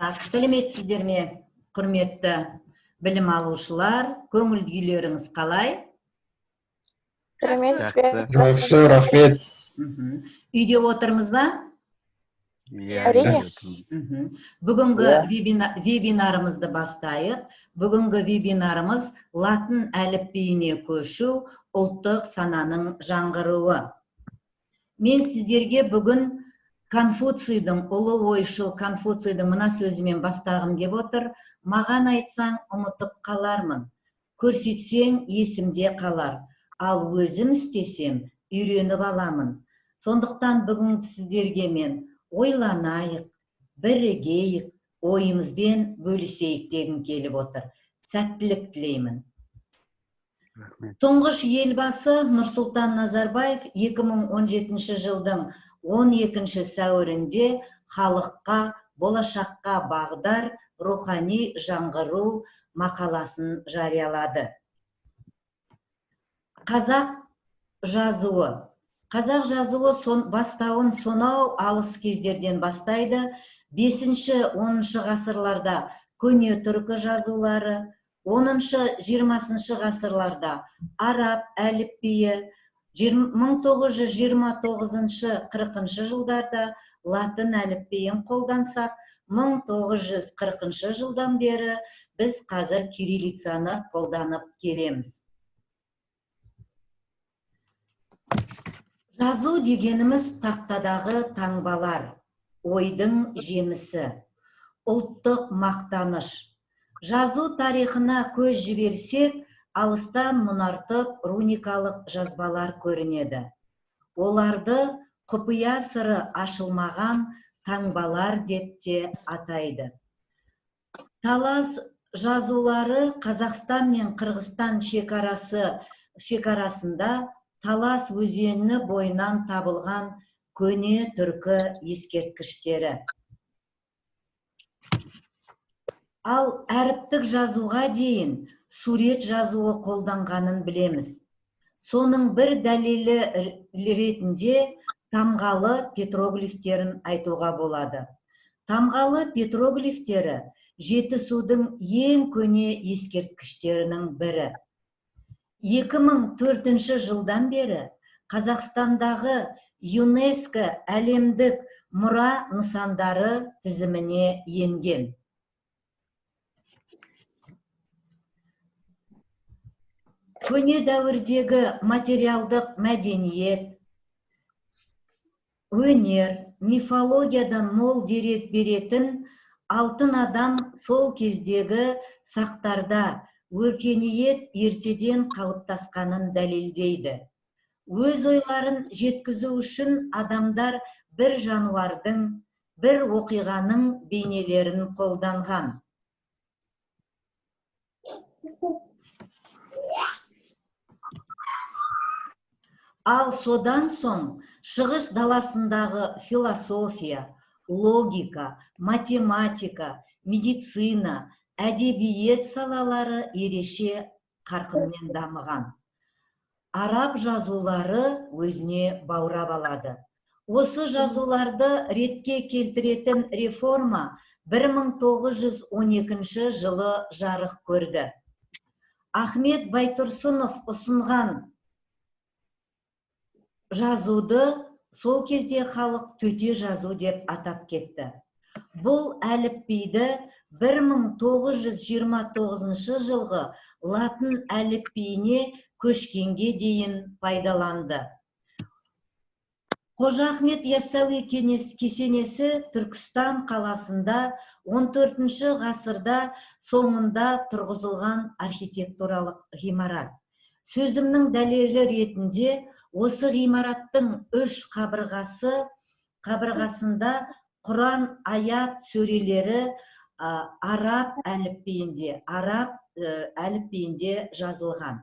Сәлеметсіздер ме, құрметті білім алушылар, көңіл күйлеріңіз қалай? Жақсы, рахмет. Үйде отырмыз ба? Әрине. Бүгінгі вебинарымызды бастайық. Бүгінгі вебинарымыз латын әліпбиіне көшу, ұлттық сананың жаңғыруы. Мен сіздерге бүгін Конфуцийдің, ұлы ойшыл Конфуцийдің мына сөзімен бастағым кеп отыр. Маған айтсаң, ұмытып қалармын. Көрсетсең, есімде қалар. Ал өзім істесем, үйреніп аламын. Сондықтан бүгін сіздерге мен ойланайық, бірігейік, ойымызбен бөлісейік дегім келіп отыр. Сәттілік тілеймін. Тұңғыш елбасы Нұрсұлтан Назарбаев 2017 жылдың 12 сәуірінде халыққа болашаққа бағдар рухани жаңғыру мақаласын жариялады. Қазақ жазуы бастауын сонау алыс кездерден бастайды. 5-10 ғасырларда көне түркі жазулары, 10-20 ғасырларда араб әліпбиі, 1929-40 жылдарда латын әліпбиін қолдансақ, 1940 жылдан бері біз қазір кириллицаны қолданып келеміз. Жазу дегеніміз тақтадағы таңбалар, ойдың жемісі, ұлттық мақтаныш. Жазу тарихына көз жіберсек, алыстан мұнартып руникалық жазбалар көрінеді. Оларды құпия сыры ашылмаған таңбалар деп те атайды. Талас жазулары Қазақстан мен Қырғызстан шекарасында Талас өзені бойынан табылған көне түркі ескерткіштері. Ал әріптік жазуға дейін сурет жазуы қолданғанын білеміз. Соның бір дәлелі ретінде тамғалы петроглифтерін айтуға болады. Тамғалы петроглифтері Жетісудың ең көне ескерткіштерінің бірі. 2004 жылдан бері Қазақстандағы ЮНЕСКО әлемдік мұра нысандары тізіміне енген. Көне дәуірдегі материалдық мәдениет, өнер, мифологиядан мол дерек беретін алтын адам сол кездегі сақтарда өркениет ертеден қалыптасқанын дәлелдейді. Өз ойларын жеткізу үшін адамдар бір жануардың, бір оқиғаның бейнелерін қолданған. Ал содан соң шығыс даласындағы философия, логика, математика, медицина, әдебиет салалары ереше қарқынмен дамыған. Араб жазулары өзіне баурап алады. Осы жазуларды ретке келтіретін реформа 1912 жылы жарық көрді. Ахмет Байтұрсынов ұсынған жазуды сол кезде халық төте жазу деп атап кетті. Бұл әліпбиді 1929 жылғы латын әліпбиіне көшкенге дейін пайдаланды. Қожа Ахмет Яссауи кесенесі Түркістан қаласында 14 ғасырда соңында тұрғызылған архитектуралық ғимарат. Сөзімнің дәлелі ретінде осы ғимараттың 3 қабырғасында Құран аят сөрелері араб әліпбиінде жазылған.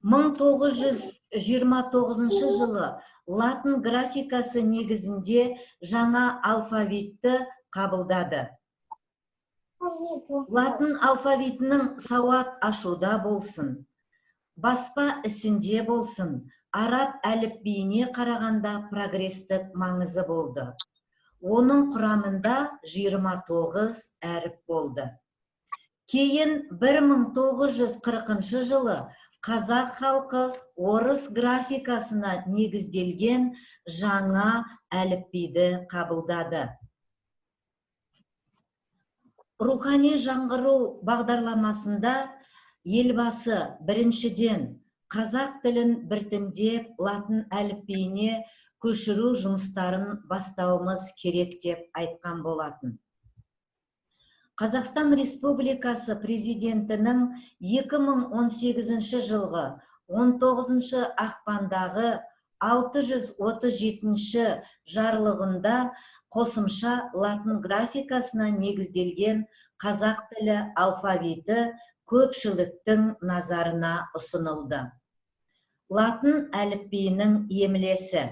1929 жылы латын графикасы негізінде жаңа алфавитті қабылдады. Латын алфавитінің сауат ашуда болсын, баспа ісінде болсын, араб әліпбиіне қарағанда прогрестік маңызы болды. Оның құрамында 29 әріп болды. Кейін 1940 жылы қазақ халқы орыс графикасына негізделген жаңа әліпбиді қабылдады. Рухани жаңғыру бағдарламасында елбасы біріншіден қазақ тілін біртіндеп латын әліпбиіне көшіру жұмыстарын бастауымыз керек деп айтқан болатын. Қазақстан Республикасы президентінің 2018 жылғы 19 ақпандағы 637 жарлығында қосымша латын графикасына негізделген қазақ тілі алфавиті көпшіліктің назарына ұсынылды. Латын әліпбиінің емлесі.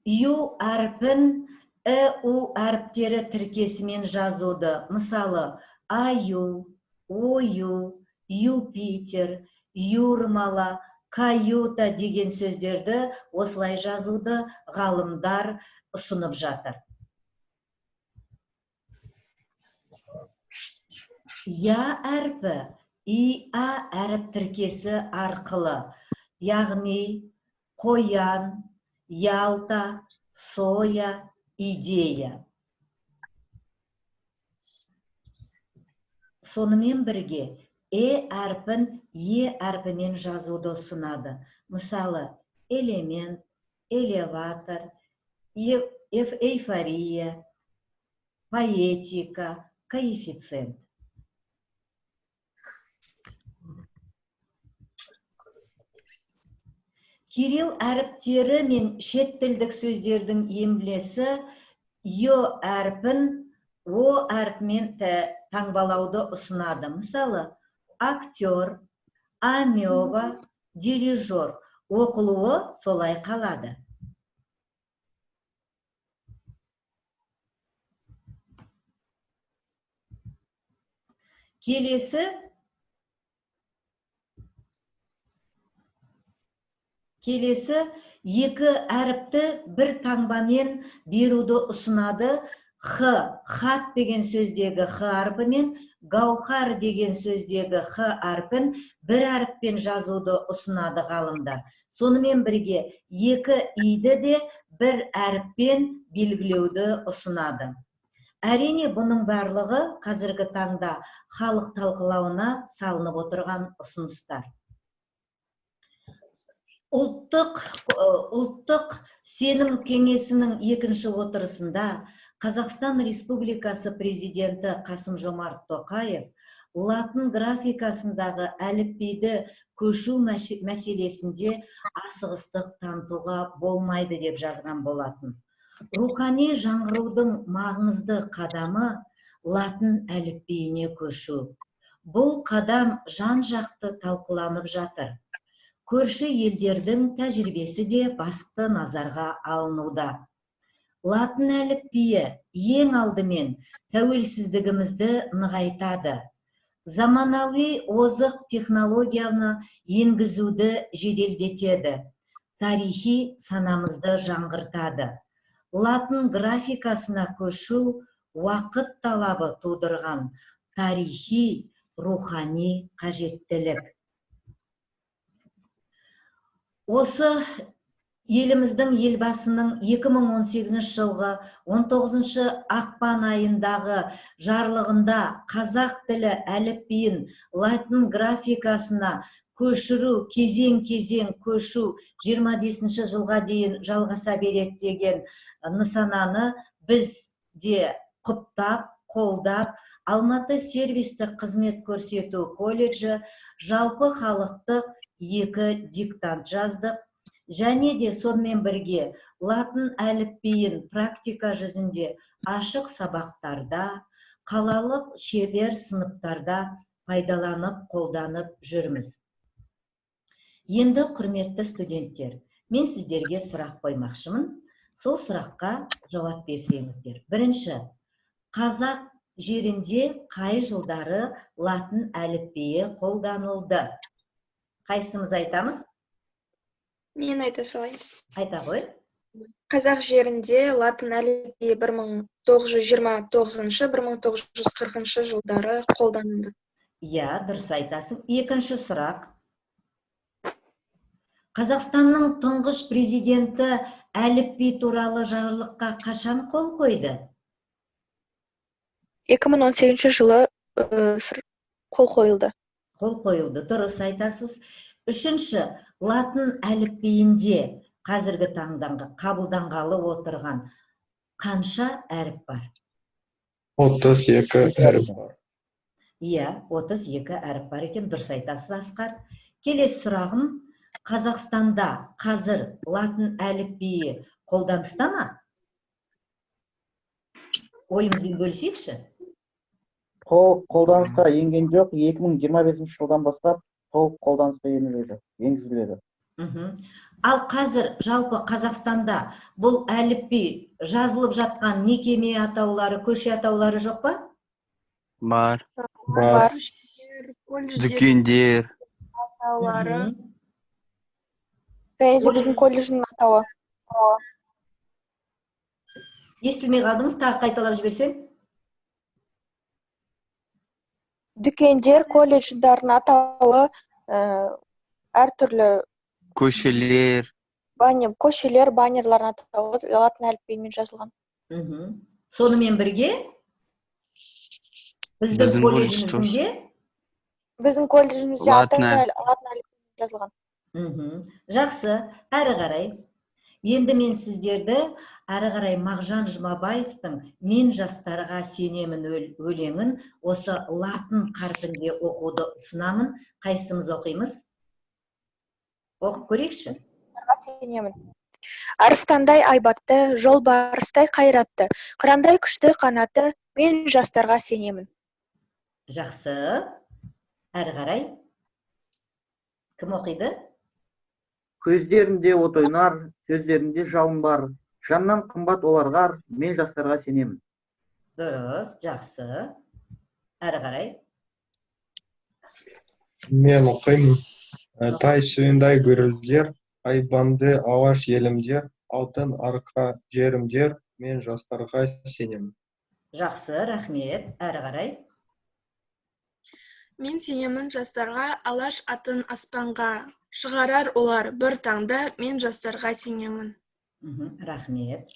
Ю әрпін у әріптері тіркесімен жазуды. Мысалы, аю, ою, Юпитер, юрмала, каюта деген сөздерді осылай жазуды ғалымдар ұсынып жатыр. Я әрпі иа әріп тіркесі арқылы, яғни қоян, ялта, соя, идея. Сонымен бірге әрпін әрпінен жазуды ұсынады. Мысалы, элемент, элеватор, эйфория, поэтика, коэффициент. Кирилл әріптері мен шет тілдік сөздердің емлесі Ё әрпін О әрпімен таңбалауды ұсынады. Мысалы, актер, амеба, дирижер. Оқылуы солай қалады. Келесі екі әріпті бір таңбамен беруді ұсынады. Хат деген сөздегі х әрпімен, гаухар деген сөздегі х әрпін бір әріппен жазуды ұсынады ғалымдар. Сонымен бірге екі иді де бір әріппен белгілеуді ұсынады. Әрине, бұның барлығы қазіргі таңда халық талқылауына салынып отырған ұсыныстар. Ұлттық сенім кеңесінің екінші отырысында Қазақстан Республикасы президенті Қасым-Жомарт Тоқаев латын графикасындағы әліпбиді көшу мәселесінде асығыстық танытуға болмайды деп жазған болатын. Рухани жаңғырудың маңызды қадамы латын әліпбиіне көшу. Бұл қадам жан-жақты талқыланып жатыр. Көрші елдердің тәжірибесі де басты назарға алынуда. Латын әліпбиі ең алдымен тәуелсіздігімізді нығайтады. Заманауи озық технологияны енгізуді жеделдетеді. Тарихи санамызды жаңғыртады. Латын графикасына көшу уақыт талабы тудырған тарихи, рухани қажеттілік. Осы еліміздің елбасының 2018 жылғы 19 ақпан айындағы жарлығында қазақ тілі әліпбиін латын графикасына көшіру, кезең көшу 25 жылға дейін жалғаса береді деген нысананы біз де құптап, қолдап, Алматы сервистік қызмет көрсету колледжі жалпы халықтық 2 диктант жаздық. Және де сонымен бірге латын әліпбиін практика жүзінде ашық сабақтарда, қалалық шебер сыныптарда пайдаланып, қолданып жүрміз. Енді құрметті студенттер, мен сіздерге сұрақ қоймақшымын. Сол сұраққа жауап берсеңіздер. Бірінші, қазақ жерінде қай жылдары латын әліпбиі қолданылды? Қайсымыз айтамыз? Мен айта салайын. Айта ғой. Қазақ жерінде латын әліпбиі 1929-1940 жылдары қолданылды. Иә, дұрыс айтасың. Екінші сұрақ. Қазақстанның тұңғыш президенті әліпби туралы жарлыққа қашан қол қойды? 2018 жылы қол қойылды. Қол қойылды, дұрыс айтасыз. Үшінші, латын әліпбиінде қазіргі таңдағы қабылданғалы отырған қанша әріп бар? 32 әріп бар. Иә, 32 әріп бар екен, дұрыс айтасыз, Асқар. Келесі сұрағым, Қазақстанда қазір латын әліпбиі қолданыста ма? Ойымызбен бөлісейікші? Қолданысқа енген жоқ, 2025 жылдан бастап толық қолданысқа енгізіледі. Ал қазір жалпы Қазақстанда бұл әліпби жазылып жатқан мекеме атаулары, көше атаулары жоқ па? Бар. Бар. Дүкендер. Атаулары. Және де біздің колледждің атауы. Естілмей қалдыңыз, тағы қайталап жіберсең? Дүкендер, колледждардың атауы, әртүрлі Көшелер. көшелер, баннерлардың атауы латын әліпбиімен жазылған. Сонымен бірге біздің колледжімізде Біздің колледжімізде Латын латын әліпбиімен жазылған. Жақсы, әрі қарай. Енді мен сіздерді әрі қарай Мағжан Жұмабаевтың «Мен жастарға сенемін» өлеңін осы латын қарпінде оқуды ұсынамын. Қайсымыз оқимыз? Оқып көрейікші. Сенемін. Арыстандай айбатты, жолбарыстай қайратты, қырандай күшті қанаты, мен жастарға сенемін. Жақсы. Әрі қарай. Кім оқиды? Көздерінде от ойнар, сөздерінде жалын бар. Жаннан қымбат оларға, мен жастарға сенемін. Дұрыс, жақсы. Әрі қарай. Мен оқимын. Тай суындай гүрілдер, айбанды алаш елімдер, алтын арқа жерімдер, мен жастарға сенемін. Жақсы, рахмет. Әрі қарай. Мен сенемін жастарға, алаш атын аспанға, шығарар олар бір таңда, мен жастарға сенемін. Рахмет.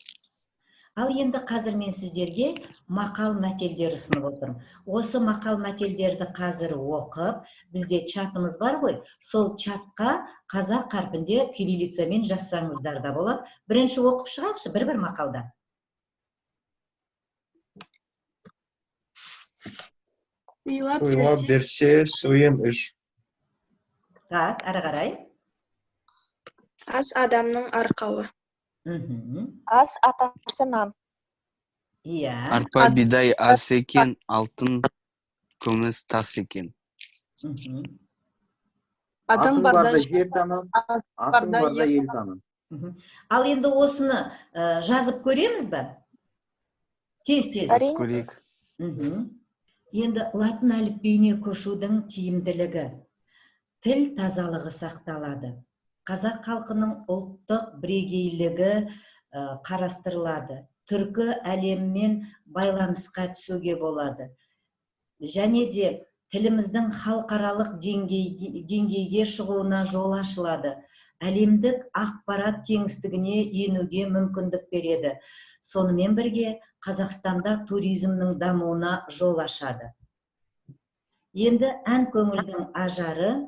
Ал енді қазір мен сіздерге мақал мәтелдер ұсынып отырмын. Осы мақал мәтелдерді қазір оқып, бізде чатымыз бар ғой, сол чатқа қазақ қарпінде кириллицамен жазсаңыздар да болады. Бірінші оқып шығайықшы бір мақалда. Суйлап берсе, суын іш. Так, әрі қарай. Ас адамның арқауы. Ас атасы нан. Иә. Арпа бидай ас екен, алтын күміс тас екен. Атың барда жер таны, асың барда ел таны. Ал енді осыны жазып көреміз бе? Тез. Көрейік. Енді латын әліпбиіне көшудің тиімділігі. Тіл тазалығы сақталады. Қазақ халқының ұлттық бірегейлігі қарастырылады. Түркі әлеммен байланысқа түсуге болады. Және де тіліміздің халықаралық деңгейге шығуына жол ашылады. Әлемдік ақпарат кеңістігіне енуге мүмкіндік береді. Сонымен бірге Қазақстанда туризмнің дамуына жол ашады. Енді ән көңілдің ажары.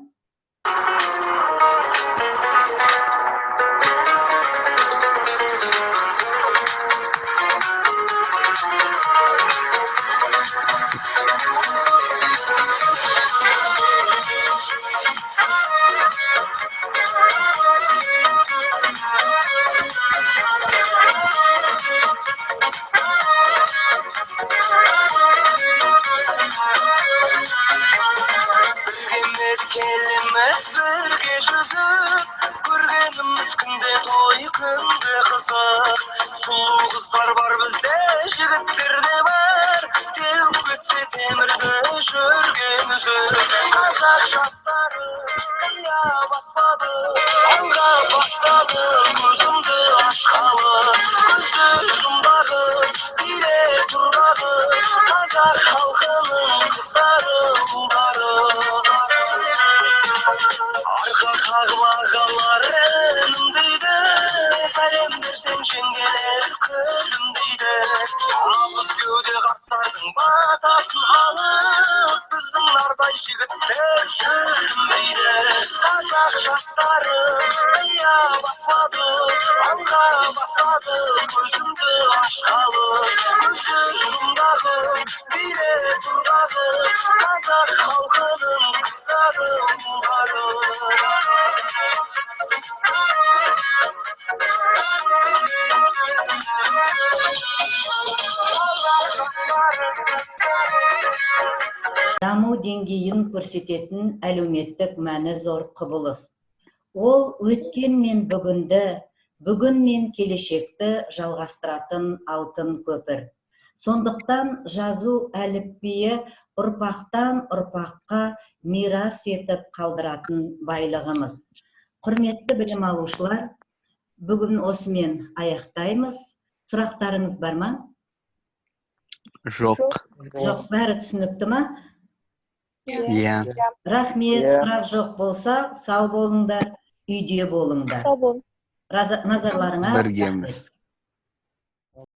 Келеміз бірге жүзіп, көргеніміз күнде той, күнде қызық. Сұлу қыздар бар бізде, жігіттер де бар, теуіп кетсе темірді жүрген үзіп. Қазақ жастары қия баспады, алға бастадым көзімді ашқалы, көзді жұмбағы, биле тұрдағы, қазақ халқының қыздары, ұлдары. Арқа қағып ағалар үнімдейді, сәлем берсең жеңгелер күлімдейді. Алыс кеуде қарттардың батасын алып, біздің нардай жігіттер сүрінбейді. Қазақ жастары қия баспады, алға бастады, көзімді ашқалы, көзді жұмдағы, биле тұрдағы, қазақ халқының қыздары, ұлдары. Даму деңгейін көрсететін әлеуметтік мәні зор құбылыс. Ол өткен мен бүгінді, бүгін мен келешекті жалғастыратын алтын көпір. Сондықтан жазу әліпбиі ұрпақтан ұрпаққа мирас етіп қалдыратын байлығымыз. Құрметті білім алушылар, бүгін осымен аяқтаймыз. Сұрақтарыңыз бар ма? Жоқ. Жоқ, бәрі түсінікті ма? Иә. Рахмет, сұрақ жоқ болса, сау болыңдар, үйде болыңдар. Сау болың. Назарларыңа Біргеміз. рахмет.